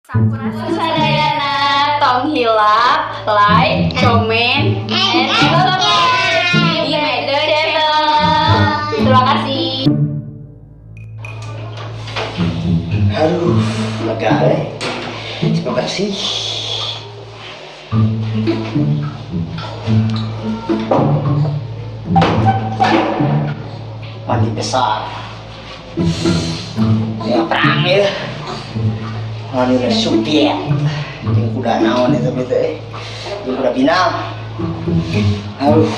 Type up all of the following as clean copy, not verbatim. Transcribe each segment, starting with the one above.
Sadayana, tong hilap, like, comment, and subscribe di Meder Channel. Terima kasih. Aduh, lega deh. Terima kasih. Mandi besar. Ya perang ya. Mandi udah Soviet. Yang kuda naon itu gitu Yang kuda pinang. Aduh.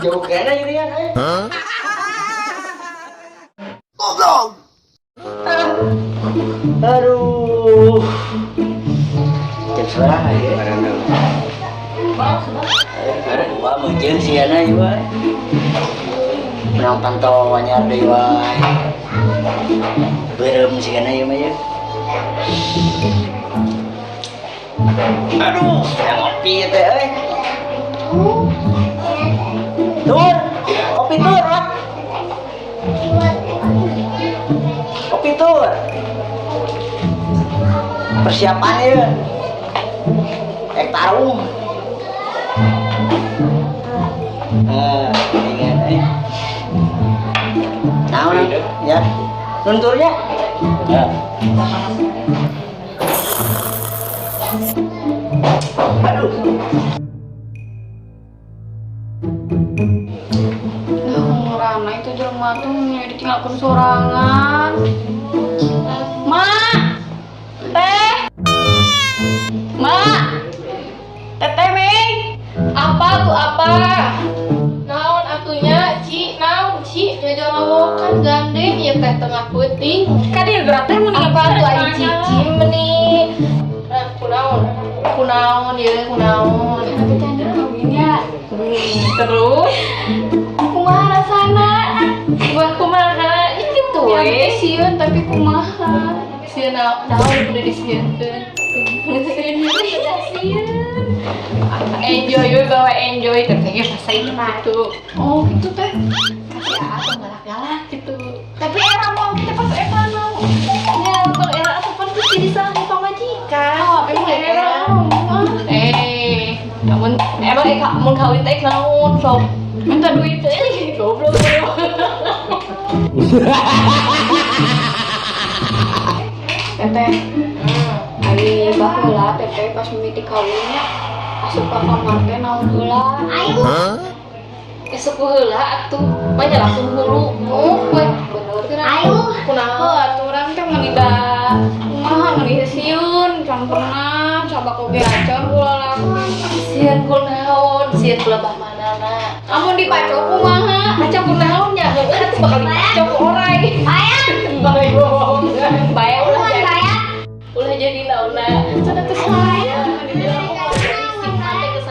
Jauh kena ini kan, Goblok. Aduh. Terserah ya. Ada dua mungkin sih ana ieu wae. Menang pantau anyar deui wae. Beureum sih ana ieu mah ya. Aduh, yang ngopi teh euy. Tur, kopi tur, Rat. Kopi tur. Persiapannya tarung. Ingat naon ya. Nunturnya. Ya. Aduh. Rana itu jelema tuh ditinggalkan sorangan. Ma, teh, ma, teteh Mei, apa tuh apa? Naon atunya, Ci, naon Ci, jajal lawokan gandeng ya teh tengah puting. Kadir beratnya mau apa tuh aing Cici meni? Kunaon ya kunaon. Tapi canda kawinnya. Terus kumaha rasana? Buat kumaha ini tuh we sieun tapi kumaha? Sieun naon kudu disieunkeun. Enjoy we bawa enjoy tapi bahasa itu tuh. Oh gitu teh. Kasih atau galak-galak gitu. Tapi era mau kita pas eta mau. Ya kalau era asupan tuh jadi salah di pamajikan. Oh, era. Namun emang mau kawin teh naon sok minta duit teh goblok. Teteh, ari baheula teteh pas mimiti kawinnya asup ka kamar teh naon heula? Ayo. Esuk heula atuh, banyak langsung hulu. Oh, bener kan? Ayo. Kunaha aturan teh menida kumaha meuni sieun can pernah coba koge acan kula lakuan. Sieun kunaon? Sieun kula bah manana? Amun dipacok kumaha? Acak kunaon nya? Heueuh atuh bakal dipacok ku oray. Bayar. Bayar ulah jadi. Ulah jadi naonna. Cenah teh saya.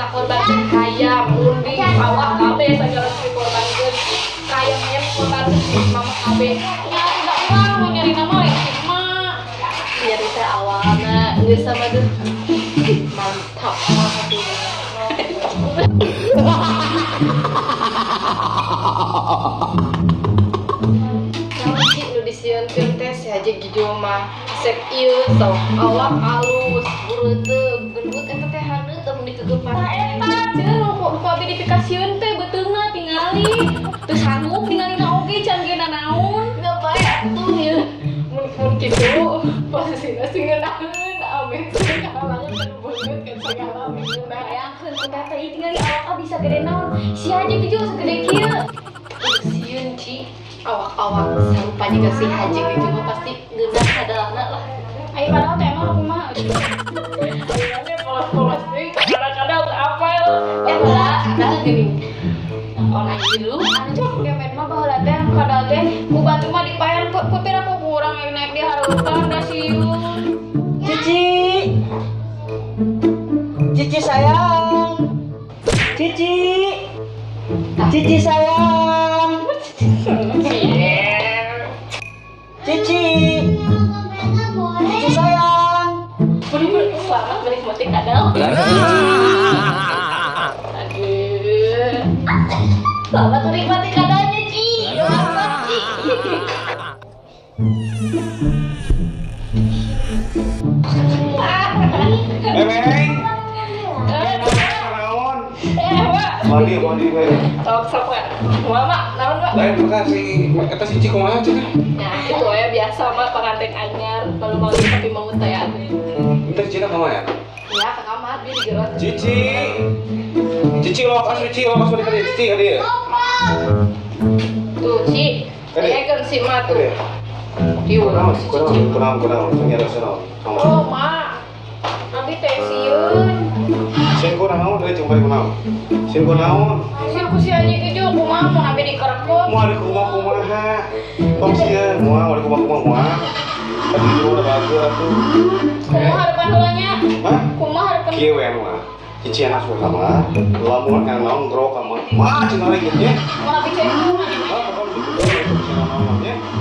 Korban kaya, undi, awak, kabeh segala dikorbankeun. Kaya mah dikorbankeun mama kabeh. Ya tidak uang mau nyari nama lain mak. Biar teh awalna geus sama deh. Mantap mah nu disieunkeun teh saja gitu mah. Sek ieu sok awak alus, bureuteuh, gendut eta teh haneuh teu dikegepan. Eta cenah kok verifikasieun teh beuteungna tingali. Teu sanggup tingalina oge can geuna naon. Enggak bae atuh ieu. Mun kitu posisina sing ngeunaheun amin teh kalangan kan beungeut kan segala minguna. Bayangkeun teh teh tingali awak bisa gede naon. Si aja gitu segede kieu. Sieun Ci. Awak-awak sarupa juga si Haji gitu mah pasti geundah sadalana lah. Ayo padahal teh emang kumaha? Ayeuna polos-polos deui kadang-kadang apa ya? Padahal gini. Orang dulu anu kemet mah baheula teh kadang teh ku batu mah dipayan putih aku kurang naik di harutan da sieun. Cici. Cici sayang. Cici. Cici sayang. Cici. Cici sayang. selamat menikmati kadal. Aduh. Selamat menikmati kadalnya, Ci. Selamat, Ci. Emeng. Naon? Mandi we. Sok we. Mama, naon, Pak? Lain makasih. Eta si Ciko mah cenah. Ya, itu ya biasa, Pak, pengantin anyar, baru mau tapi mau teh. Entar Cina ka mana? Ya, ke kamar dia digerak. Cici. Cici lo pas Cici lo pas di Cici ka dieu. Tuh, Ci. Kan si Ma tuh. Kurang, ternyata senang. Oh, Ma. Abi teh sieun. Sen ko naon dari cuma naon. Sen ko naon. Sieun ku si anjing ieu kumaha mun abi dikerekot. Mau ada kumaha. Tong sieun, mau ada kumaha. Tadi itu udah bagus atuh. Kumaha harapan heulanya? Hah? Kumaha harapan? Kieu we mah. Cici anak suka sama. Lamun yang naon grok sama. Mah cenah lagi gitu ya. Mun abi cek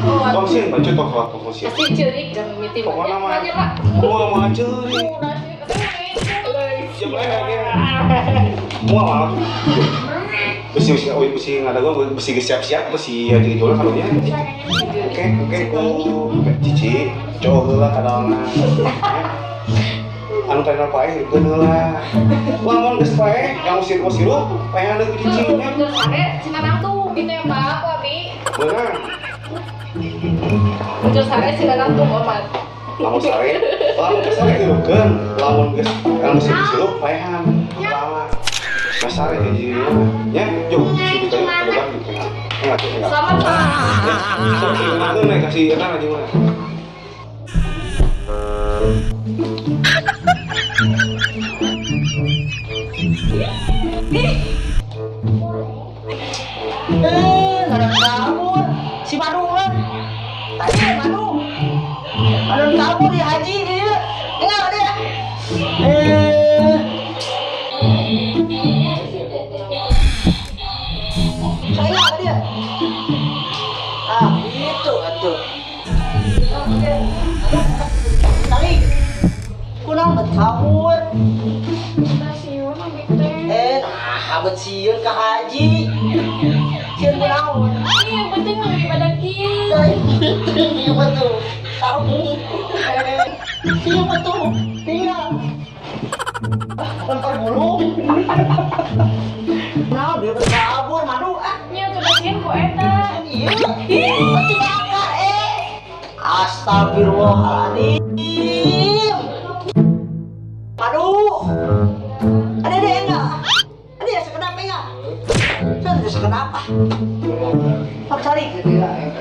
Tong sieun baca tong sieun. pasti ceurik dan miti Pokoknya mah. aja, Pak. Mau curi. Siap lagi. Mau besi ngada gua besi siap-siap besi aja jual kalau ya. Oke ku Cici coba heula kadang. Anu tadi pae hireukeun heula. Lamun geus pae yang usir-usir pae handeuk Cici nya. Terus sare Cinanang tuh ditembak ku abi. Bener. Terus sare Cinanang tuh momat. Lamun sare hireukeun. Lamun geus yang usir-usir pae han. Lama. Kasar ya jadi ya, jauh sini kayu ada bang di tengah. Enggak. Selamat, Pak. Itu nih kasih etan aja mana? Ada kabur. Si Madu kan? Tadi Madu. Ada kabur di haji dia. Enggak dia. Saya dia. Ah, itu atuh. Tadi kurang bertabur. Stasiun abi teh. Abet sieun ka haji. Sieun naon? Iya, penting daripada kieu. Iya betul. Tahu. Iya betul. Tinggal. Lempar bulu. Nah, dia berkabur, Madu. Nya tuh pasien ku eta. Iya. Pasti bakar, Astagfirullahaladzim. Madu. Ada enggak? Ada ya sekedap enggak? Sudah sekedap ah. Pak cari.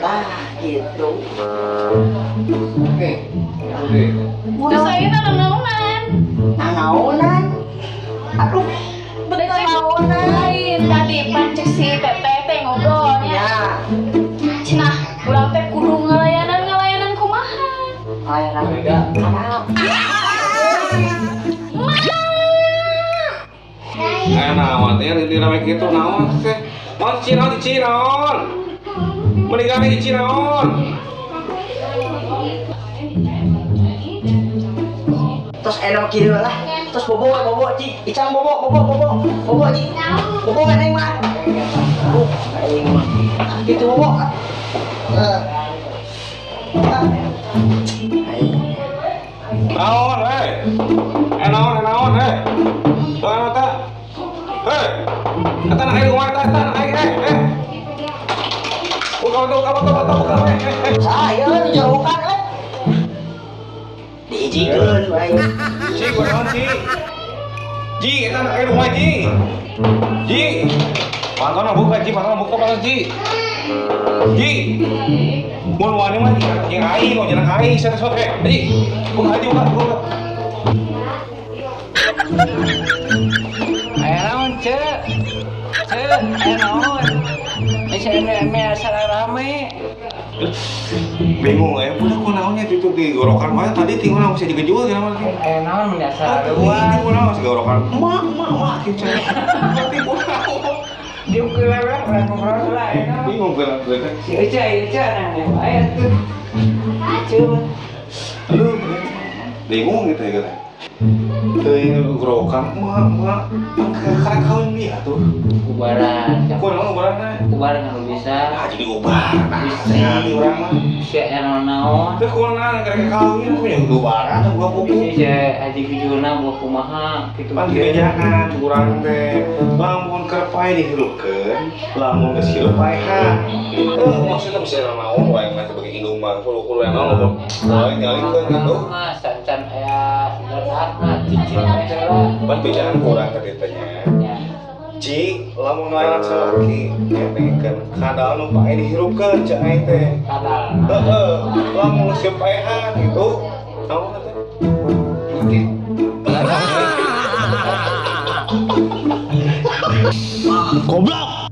Nah, gitu. Oke. Terus saya tak naonan. Naonan. Aduh, bener naonan. Lain tadi pancek si Teteh teh ngobrolnya. Ya. Cenah, urang teh kudu ngelayanan kumaha. Layanan enggak. Naon teh di rame kitu naon teh? Naon Cici naon? Meninggal di Cici naon? Terus enak kiri lah. Terus bobo Ci. Icang bobo Ci. Bobo eneng mah. Aing mah. Gitu bobo. Naon we? Naon we? Naon ta? Hei. Eta nak aing kumaha eta nak aing Buka. Saya dijauhkan diizinkan baik. Ci, gua naon Ci? Ji, eta nak aing kumaha Ji? Ji. Pantona buka Ji. Ji. Mun wani mah jeung aing, jeung aing sore-sore. Ji, buka. Aya naon, Cek? Aya naon? Bisa asal rame. Bingung ya, udah kok naonnya itu di gorokan mah tadi tinggal nang bisa digejual gimana lagi? Aya naon mendasar Ini dua. gua naon gorokan. Mak kieu cara. Tapi gua naon. Diuk kelewat ngobrol lah ya. Bingung gua Si Eca nang aya tuh. Coba. Aduh. bingung gitu ya gitu. Teuing gerokan mah karena kawin dia tuh. Kubaran. Kurang ubarana. Kubaran kalau bisa. Nah jadi ubar. Nah, urang mah. Si Erno naon. Teu kurang karena kawin punya ubaran tuh gua pupu. Si Haji Bijuna buah kumaha gitu. Pan jangan kurang teh. Lamun keur pae dihirupkeun, lamun geus hirup paehan. Maksudnya bisa naon wae mah sebagai indung mah kudu yang naon. Wae nyalikeun gitu. Mah sancan aya letakna cicing heula. Pan bejaan kurang tadi tanya. Ya. Ci, lamun ngalaran salaki, ngenekeun kadal nu pae dihirupkeun cai aing teh. Kadal. Heeh, lamun geus paehan gitu. Naon teh? Putih. Goblok.